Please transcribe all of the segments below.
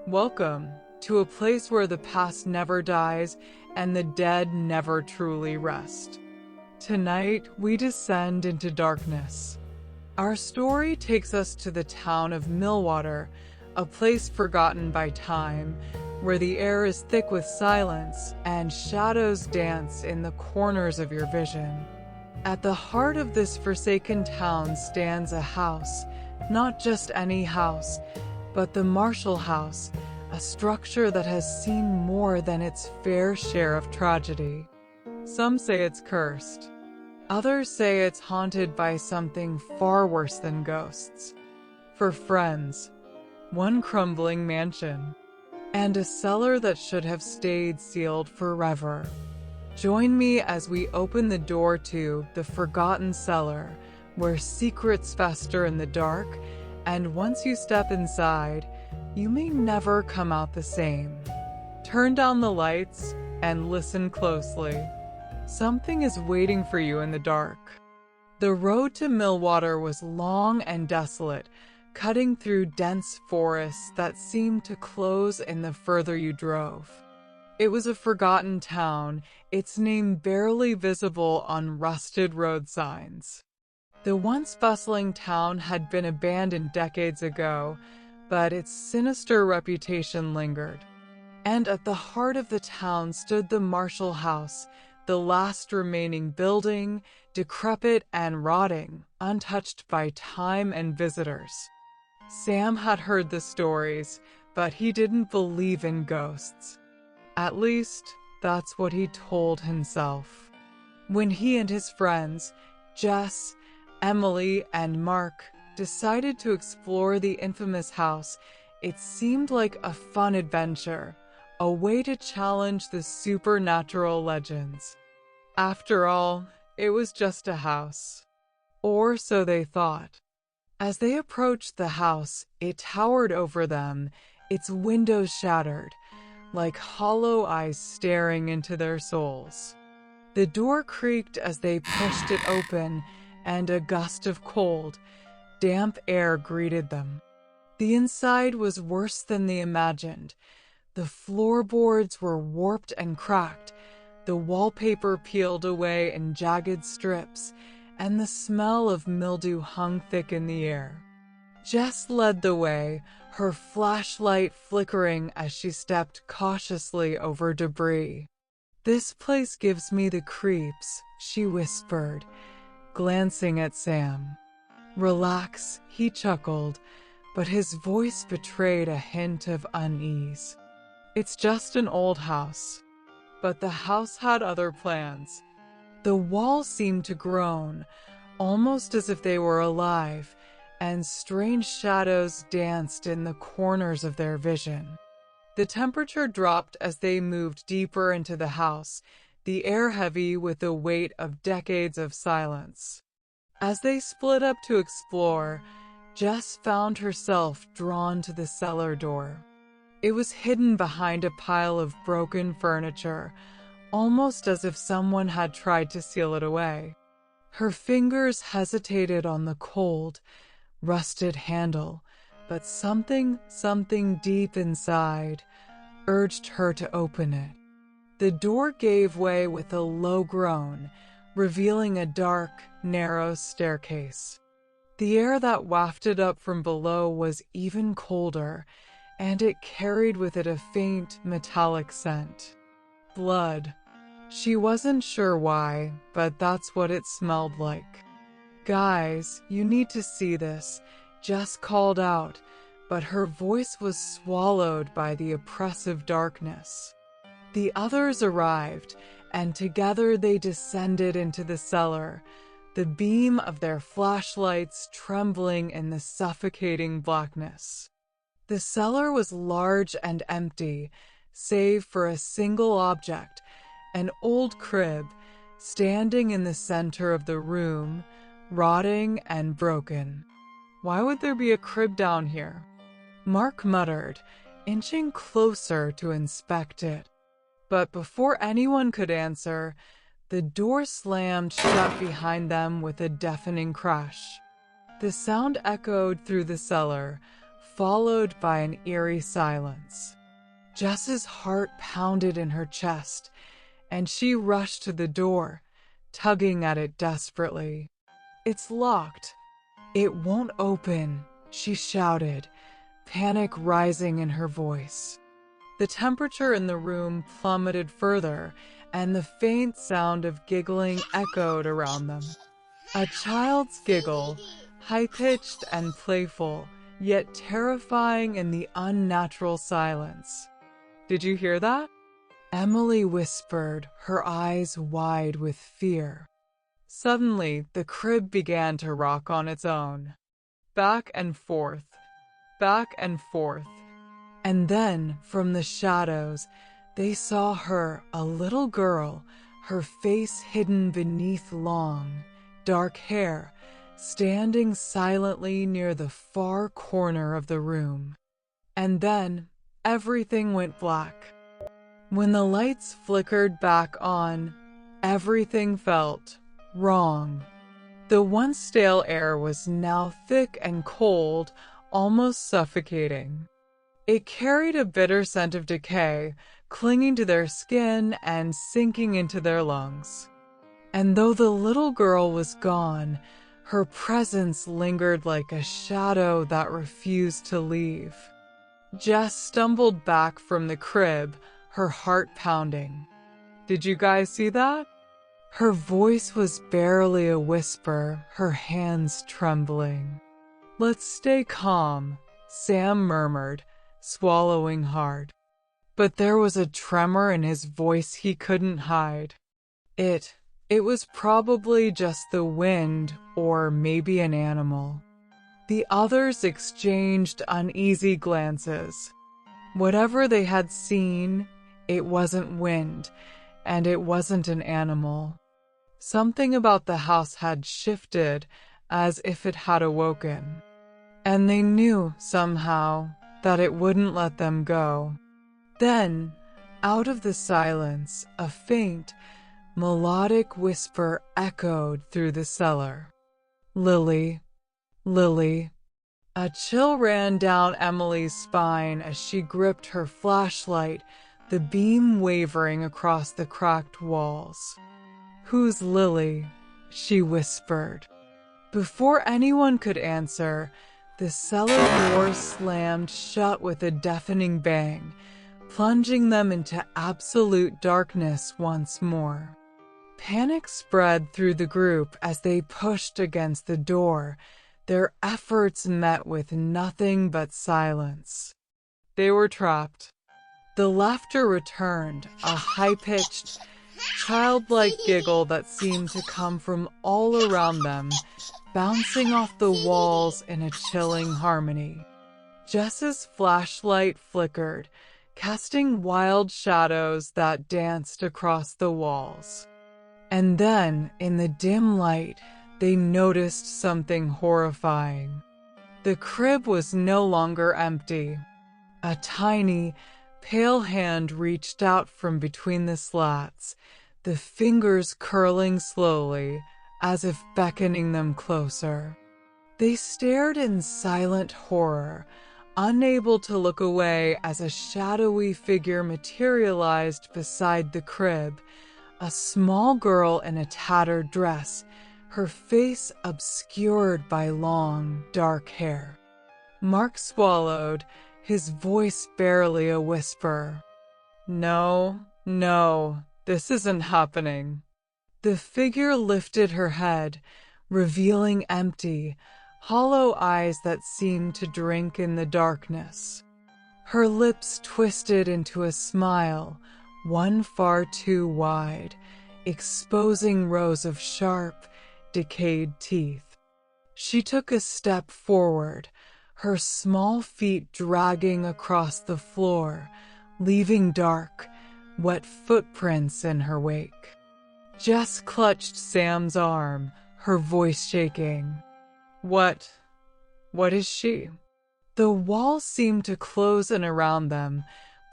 Welcome to a place where the past never dies and the dead never truly rest. Tonight, we descend into darkness. Our story takes us to the town of Millwater, a place forgotten by time, where the air is thick with silence and shadows dance in the corners of your vision. At the heart of this forsaken town stands a house, not just any house, but the Marshall House, a structure that has seen more than its fair share of tragedy. Some say it's cursed. Others say it's haunted by something far worse than ghosts. For friends, one crumbling mansion, and a cellar that should have stayed sealed forever. Join me as we open the door to the Forgotten Cellar, where secrets fester in the dark, and once you step inside, you may never come out the same. Turn down the lights and listen closely. Something is waiting for you in the dark. The road to Millwater was long and desolate, cutting through dense forests that seemed to close in the further you drove. It was a forgotten town, its name barely visible on rusted road signs. The once bustling town had been abandoned decades ago, but its sinister reputation lingered. And at the heart of the town stood the Marshall House, the last remaining building, decrepit and rotting, untouched by time and visitors. Sam had heard the stories, but he didn't believe in ghosts. At least, that's what he told himself. When he and his friends, Jess, Emily, and Mark, decided to explore the infamous house, it seemed like a fun adventure, a way to challenge the supernatural legends. After all, it was just a house. Or so they thought. As they approached the house, it towered over them, its windows shattered, like hollow eyes staring into their souls. The door creaked as they pushed it open, and a gust of cold, damp air greeted them. The inside was worse than they imagined. The floorboards were warped and cracked, the wallpaper peeled away in jagged strips, and the smell of mildew hung thick in the air. Jess led the way, her flashlight flickering as she stepped cautiously over debris. "This place gives me the creeps," she whispered, glancing at Sam. "Relax," he chuckled, but his voice betrayed a hint of unease. "It's just an old house." But the house had other plans. The walls seemed to groan, almost as if they were alive, and strange shadows danced in the corners of their vision. The temperature dropped as they moved deeper into the house, the air heavy with the weight of decades of silence. As they split up to explore, Jess found herself drawn to the cellar door. It was hidden behind a pile of broken furniture, almost as if someone had tried to seal it away. Her fingers hesitated on the cold, rusted handle, but something deep inside urged her to open it. The door gave way with a low groan, revealing a dark, narrow staircase. The air that wafted up from below was even colder, and it carried with it a faint, metallic scent. Blood. She wasn't sure why, but that's what it smelled like. "Guys, you need to see this," Jess called out, but her voice was swallowed by the oppressive darkness. The others arrived, and together they descended into the cellar, the beam of their flashlights trembling in the suffocating blackness. The cellar was large and empty, save for a single object, an old crib, standing in the center of the room, rotting and broken. "Why would there be a crib down here?" Mark muttered, inching closer to inspect it. But before anyone could answer, the door slammed shut behind them with a deafening crash. The sound echoed through the cellar, followed by an eerie silence. Jess's heart pounded in her chest, and she rushed to the door, tugging at it desperately. "It's locked. It won't open," she shouted, panic rising in her voice. The temperature in the room plummeted further, and the faint sound of giggling echoed around them. A child's giggle, high-pitched and playful, yet terrifying in the unnatural silence. "Did you hear that?" Emily whispered, her eyes wide with fear. Suddenly, the crib began to rock on its own. Back and forth, back and forth. And then, from the shadows, they saw her, a little girl, her face hidden beneath long, dark hair, standing silently near the far corner of the room. And then, everything went black. When the lights flickered back on, everything felt wrong. The once stale air was now thick and cold, almost suffocating. It carried a bitter scent of decay, clinging to their skin and sinking into their lungs. And though the little girl was gone, her presence lingered like a shadow that refused to leave. Jess stumbled back from the crib, her heart pounding. "Did you guys see that?" Her voice was barely a whisper, her hands trembling. "Let's stay calm," Sam murmured, swallowing hard. But there was a tremor in his voice he couldn't hide. It was probably just the wind, or maybe an animal. The others exchanged uneasy glances. Whatever they had seen, it wasn't wind, and it wasn't an animal. Something about the house had shifted, as if it had awoken. And they knew, somehow, that it wouldn't let them go. Then, out of the silence, a faint, melodic whisper echoed through the cellar. "Lily, Lily." A chill ran down Emily's spine as she gripped her flashlight, the beam wavering across the cracked walls. "Who's Lily?" she whispered. Before anyone could answer, the cellar door slammed shut with a deafening bang, plunging them into absolute darkness once more. Panic spread through the group as they pushed against the door, their efforts met with nothing but silence. They were trapped. The laughter returned, a high-pitched, childlike giggle that seemed to come from all around them, bouncing off the walls in a chilling harmony. Jess's flashlight flickered, casting wild shadows that danced across the walls. And then, in the dim light, they noticed something horrifying. The crib was no longer empty. A tiny, pale hand reached out from between the slats, the fingers curling slowly, as if beckoning them closer. They stared in silent horror, unable to look away as a shadowy figure materialized beside the crib, a small girl in a tattered dress, her face obscured by long, dark hair. Mark swallowed, his voice barely a whisper. No, this isn't happening." The figure lifted her head, revealing empty, hollow eyes that seemed to drink in the darkness. Her lips twisted into a smile, one far too wide, exposing rows of sharp, decayed teeth. She took a step forward, her small feet dragging across the floor, leaving dark, wet footprints in her wake. Jess clutched Sam's arm, her voice shaking. What is she?" The wall seemed to close in around them,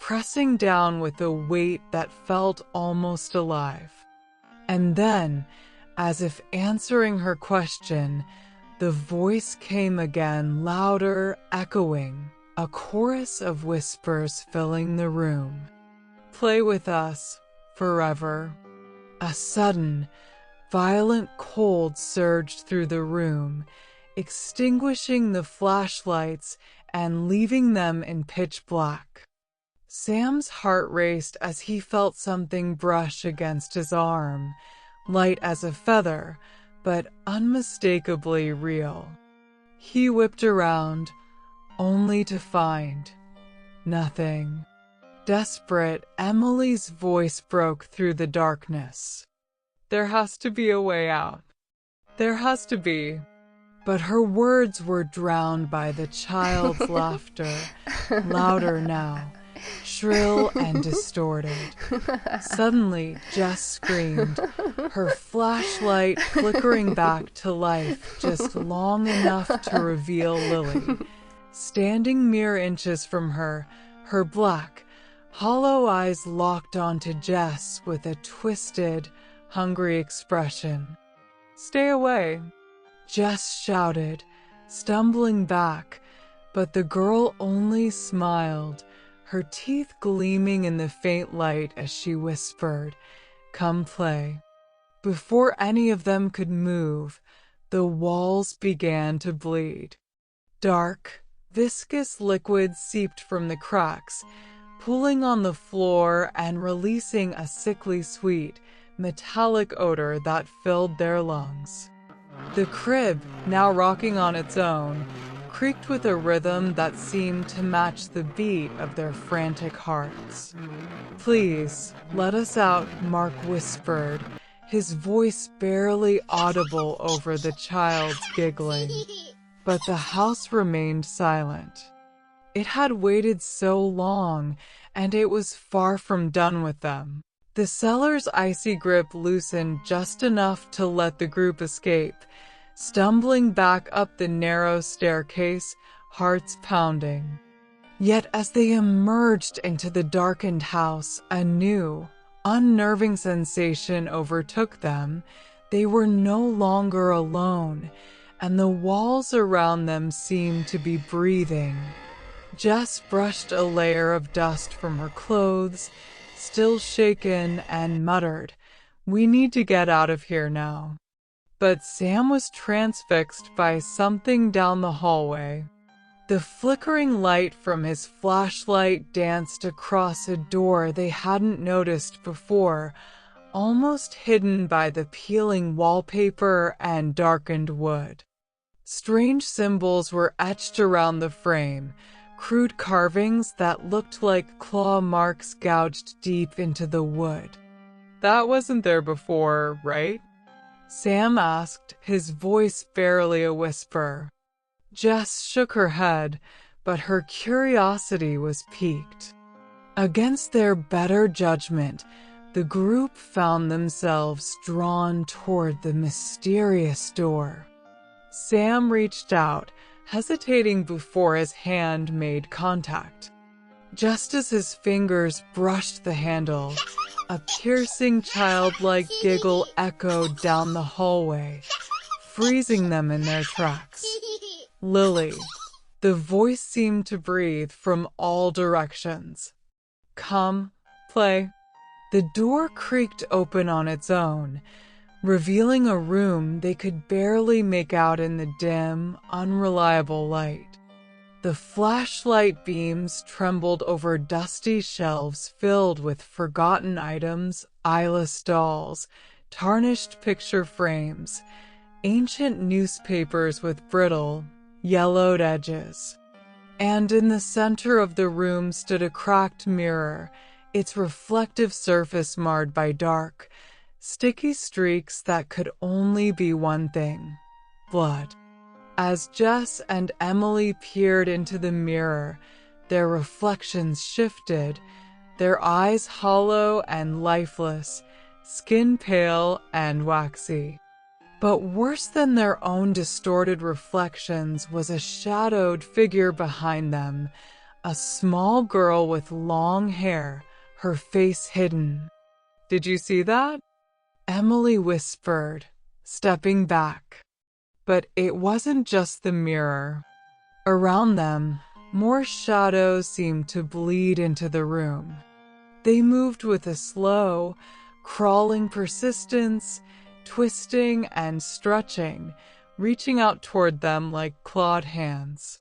pressing down with a weight that felt almost alive. And then, as if answering her question, the voice came again, louder, echoing. a chorus of whispers filling the room. Play with us forever. A sudden, violent cold surged through the room, extinguishing the flashlights and leaving them in pitch black. Sam's heart raced as he felt something brush against his arm, light as a feather, but unmistakably real. He whipped around, only to find nothing. Desperate, Emily's voice broke through the darkness. There has to be a way out. There has to be. But her words were drowned by the child's laughter, louder now, shrill and distorted. Suddenly, Jess screamed, her flashlight flickering back to life just long enough to reveal Lily, standing mere inches from her, her black, hollow eyes locked onto Jess with a twisted, hungry expression. "Stay away," Jess shouted, stumbling back, but the girl only smiled, her teeth gleaming in the faint light as she whispered, "Come play." Before any of them could move, the walls began to bleed. Dark, viscous liquid seeped from the cracks, pooling on the floor and releasing a sickly sweet, metallic odor that filled their lungs. The crib, now rocking on its own, creaked with a rhythm that seemed to match the beat of their frantic hearts. "Please, let us out," Mark whispered, his voice barely audible over the child's giggling. But the house remained silent. It had waited so long, and it was far from done with them. The cellar's icy grip loosened just enough to let the group escape, stumbling back up the narrow staircase, hearts pounding. Yet as they emerged into the darkened house, a new, unnerving sensation overtook them. They were no longer alone, and the walls around them seemed to be breathing. Jess brushed a layer of dust from her clothes, still shaken, and muttered, "We need to get out of here now." But Sam was transfixed by something down the hallway. The flickering light from his flashlight danced across a door they hadn't noticed before, almost hidden by the peeling wallpaper and darkened wood. Strange symbols were etched around the frame, crude carvings that looked like claw marks gouged deep into the wood. "That wasn't there before, right?" Sam asked, his voice barely a whisper. Jess shook her head, but her curiosity was piqued. Against their better judgment, the group found themselves drawn toward the mysterious door. Sam reached out, hesitating before his hand made contact. Just as his fingers brushed the handle, a piercing childlike giggle echoed down the hallway, freezing them in their tracks. "Lily." The voice seemed to breathe from all directions. "Come, play." The door creaked open on its own, revealing a room they could barely make out in the dim, unreliable light. The flashlight beams trembled over dusty shelves filled with forgotten items, eyeless dolls, tarnished picture frames, ancient newspapers with brittle, yellowed edges. And in the center of the room stood a cracked mirror, its reflective surface marred by dark, sticky streaks that could only be one thing: blood. As Jess and Emily peered into the mirror, their reflections shifted, their eyes hollow and lifeless, skin pale and waxy. But worse than their own distorted reflections was a shadowed figure behind them, a small girl with long hair, her face hidden. "Did you see that?" Emily whispered, stepping back. But it wasn't just the mirror. Around them, more shadows seemed to bleed into the room. They moved with a slow, crawling persistence, twisting and stretching, reaching out toward them like clawed hands.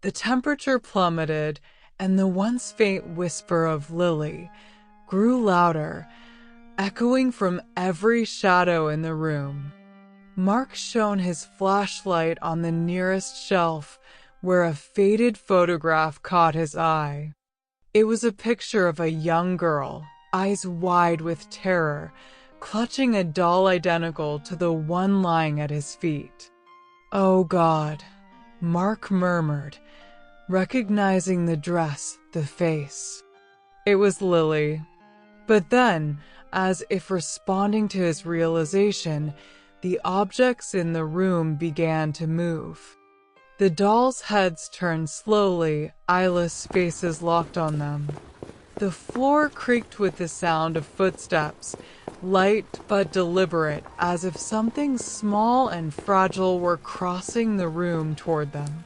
The temperature plummeted, and the once faint whisper of Lily grew louder, echoing from every shadow in the room. Mark shone his flashlight on the nearest shelf where a faded photograph caught his eye. It was a picture of a young girl, eyes wide with terror, clutching a doll identical to the one lying at his feet. "Oh God," Mark murmured, recognizing the dress, the face. It was Lily. But then, as if responding to his realization, the objects in the room began to move. The dolls' heads turned slowly, eyeless faces locked on them. The floor creaked with the sound of footsteps, light but deliberate, as if something small and fragile were crossing the room toward them.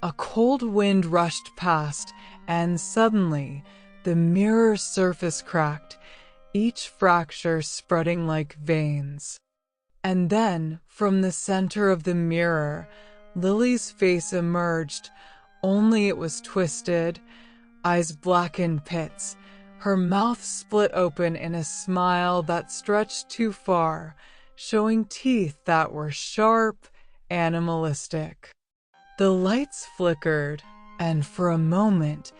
A cold wind rushed past, and suddenly, the mirror's surface cracked, each fracture spreading like veins. And then, from the center of the mirror, Lily's face emerged, only it was twisted, eyes black in pits, her mouth split open in a smile that stretched too far, showing teeth that were sharp, animalistic. The lights flickered, and for a moment,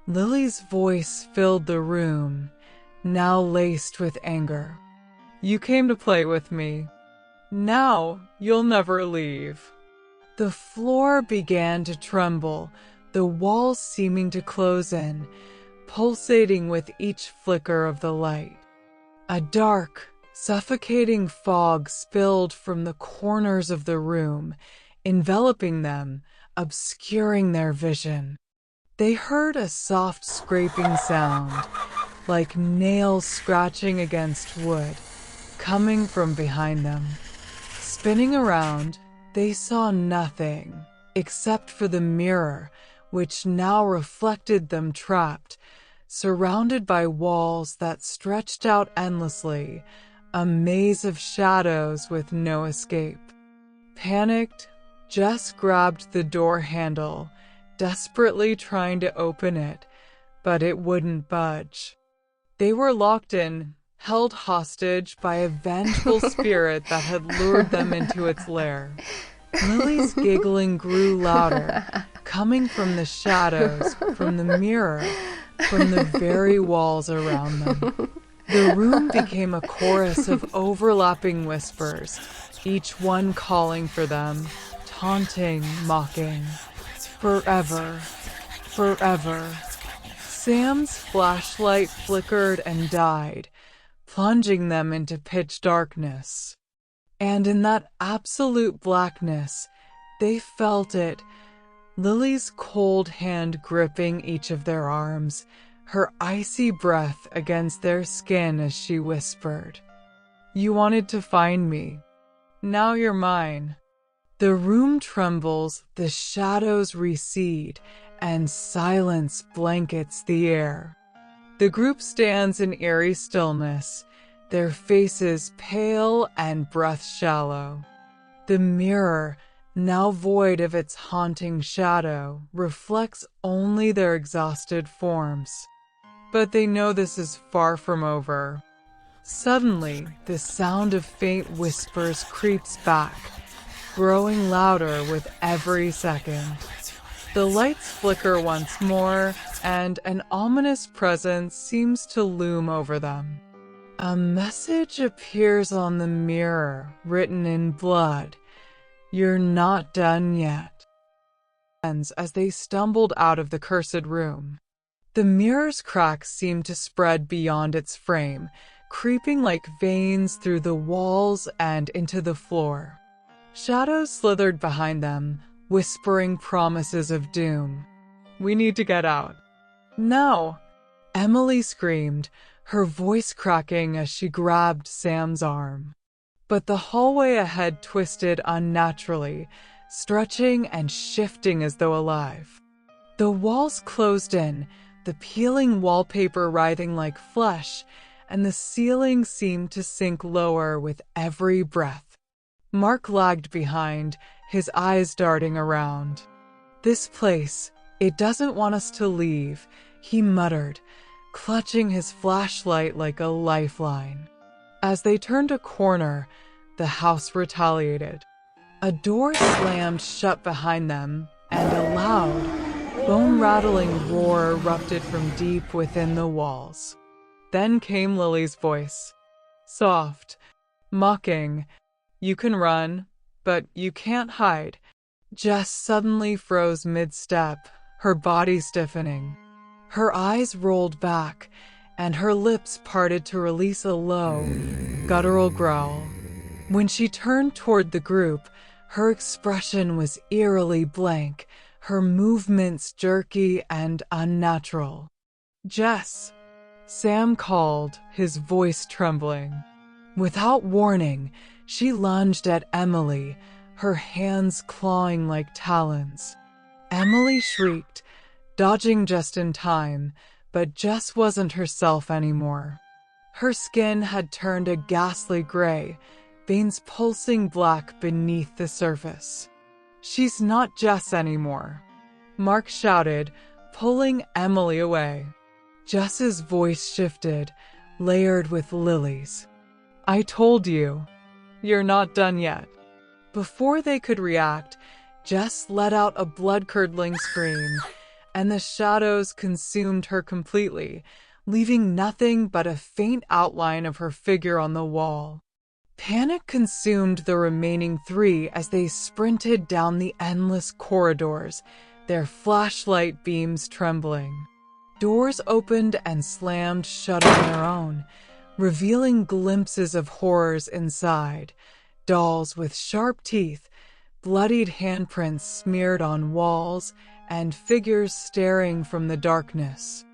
Lily's voice filled the room, now laced with anger. "You came to play with me. Now you'll never leave." The floor began to tremble, the walls seeming to close in, pulsating with each flicker of the light. A dark, suffocating fog spilled from the corners of the room, enveloping them, obscuring their vision. They heard a soft scraping sound, like nails scratching against wood, coming from behind them. Spinning around, they saw nothing except for the mirror, which now reflected them trapped, surrounded by walls that stretched out endlessly, a maze of shadows with no escape. Panicked, Jess grabbed the door handle, desperately trying to open it, but it wouldn't budge. They were locked in, held hostage by a vengeful spirit that had lured them into its lair. Lily's giggling grew louder, coming from the shadows, from the mirror, from the very walls around them. The room became a chorus of overlapping whispers, each one calling for them, taunting, mocking. Forever, forever. Sam's flashlight flickered and died, plunging them into pitch darkness. And in that absolute blackness, they felt it, Lily's cold hand gripping each of their arms, her icy breath against their skin as she whispered, "You wanted to find me. Now you're mine." The room trembles, the shadows recede, and silence blankets the air. The group stands in eerie stillness, their faces pale and breath shallow. The mirror, now void of its haunting shadow, reflects only their exhausted forms. But they know this is far from over. Suddenly, the sound of faint whispers creeps back, growing louder with every second. The lights flicker once more, and an ominous presence seems to loom over them. A message appears on the mirror, written in blood. "You're not done yet." As they stumbled out of the cursed room, the mirror's cracks seemed to spread beyond its frame, creeping like veins through the walls and into the floor. Shadows slithered behind them, whispering promises of doom. "We need to get out." "Now!" Emily screamed, her voice cracking as she grabbed Sam's arm. But the hallway ahead twisted unnaturally, stretching and shifting as though alive. The walls closed in, the peeling wallpaper writhing like flesh, and the ceiling seemed to sink lower with every breath. Mark lagged behind, his eyes darting around. "This place, it doesn't want us to leave," he muttered, clutching his flashlight like a lifeline. As they turned a corner, the house retaliated. A door slammed shut behind them, and a loud, bone-rattling roar erupted from deep within the walls. Then came Lily's voice, soft, mocking. "You can run, but you can't hide." Jess suddenly froze mid-step, her body stiffening. Her eyes rolled back, and her lips parted to release a low, guttural growl. When she turned toward the group, her expression was eerily blank, her movements jerky and unnatural. "Jess," Sam called, his voice trembling. Without warning, she lunged at Emily, her hands clawing like talons. Emily shrieked, dodging just in time, but Jess wasn't herself anymore. Her skin had turned a ghastly gray, veins pulsing black beneath the surface. "She's not Jess anymore," Mark shouted, pulling Emily away. Jess's voice shifted, layered with Lily's. "I told you. You're not done yet." Before they could react, Jess let out a blood-curdling scream, and the shadows consumed her completely, leaving nothing but a faint outline of her figure on the wall. Panic consumed the remaining three as they sprinted down the endless corridors, their flashlight beams trembling. Doors opened and slammed shut on their own, revealing glimpses of horrors inside. Dolls with sharp teeth, bloodied handprints smeared on walls, and figures staring from the darkness.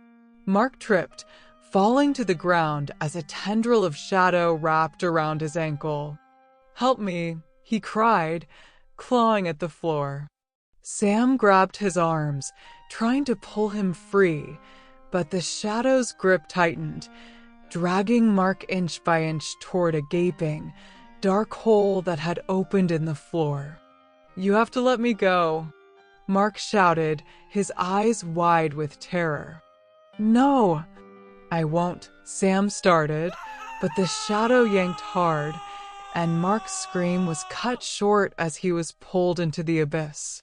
Mark tripped, falling to the ground as a tendril of shadow wrapped around his ankle. "Help me," he cried, clawing at the floor. Sam grabbed his arms, trying to pull him free, but the shadow's grip tightened, dragging Mark inch by inch toward a gaping, dark hole that had opened in the floor. "You have to let me go," Mark shouted, his eyes wide with terror. "No!" "I won't," Sam started, but the shadow yanked hard, and Mark's scream was cut short as he was pulled into the abyss.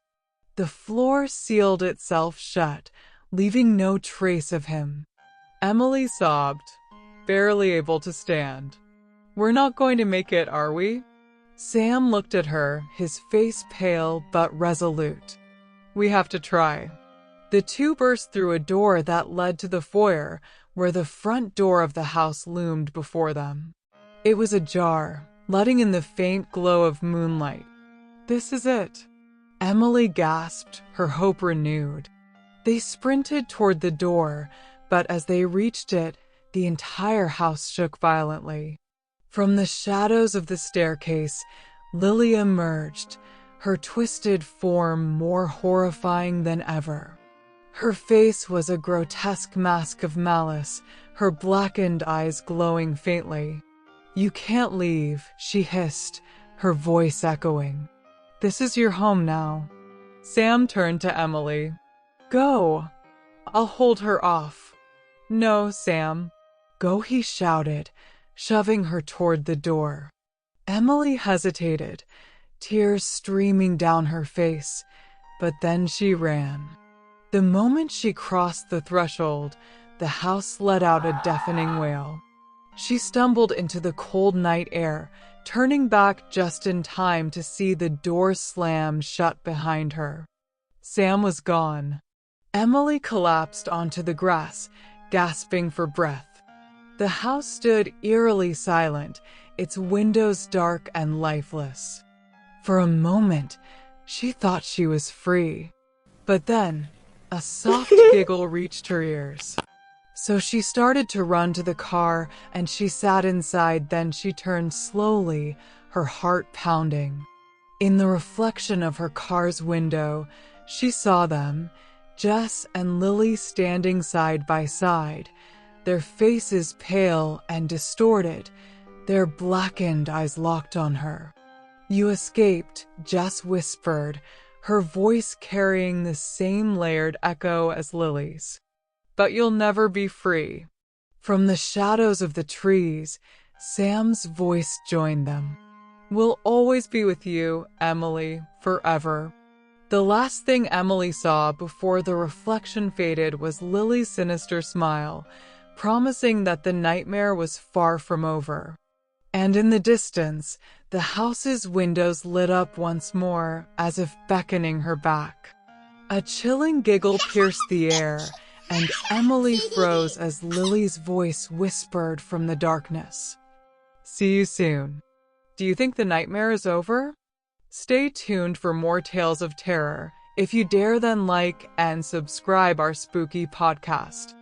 The floor sealed itself shut, leaving no trace of him. Emily sobbed, barely able to stand. "We're not going to make it, are we?" Sam looked at her, his face pale but resolute. "We have to try." The two burst through a door that led to the foyer, where the front door of the house loomed before them. It was ajar, letting in the faint glow of moonlight. "This is it," Emily gasped, her hope renewed. They sprinted toward the door, but as they reached it, the entire house shook violently. From the shadows of the staircase, Lily emerged, her twisted form more horrifying than ever. Her face was a grotesque mask of malice, her blackened eyes glowing faintly. "You can't leave," she hissed, her voice echoing. "This is your home now." Sam turned to Emily. "Go. I'll hold her off." "No, Sam." "Go," he shouted, shoving her toward the door. Emily hesitated, tears streaming down her face, but then she ran. The moment she crossed the threshold, the house let out a deafening wail. She stumbled into the cold night air, turning back just in time to see the door slam shut behind her. Sam was gone. Emily collapsed onto the grass, gasping for breath. The house stood eerily silent, its windows dark and lifeless. For a moment, she thought she was free. But then, a soft giggle reached her ears. So she started to run to the car, and she sat inside. Then she turned slowly, her heart pounding. In the reflection of her car's window, she saw them, Jess and Lily standing side by side, their faces pale and distorted, their blackened eyes locked on her. "You escaped," Jess whispered, her voice carrying the same layered echo as Lily's. "But you'll never be free." From the shadows of the trees, Sam's voice joined them. "We'll always be with you, Emily, forever." The last thing Emily saw before the reflection faded was Lily's sinister smile, promising that the nightmare was far from over. And in the distance, the house's windows lit up once more, as if beckoning her back. A chilling giggle pierced the air, and Emily froze as Lily's voice whispered from the darkness. "See you soon." Do you think the nightmare is over? Stay tuned for more tales of terror. If you dare, then like and subscribe our spooky podcast.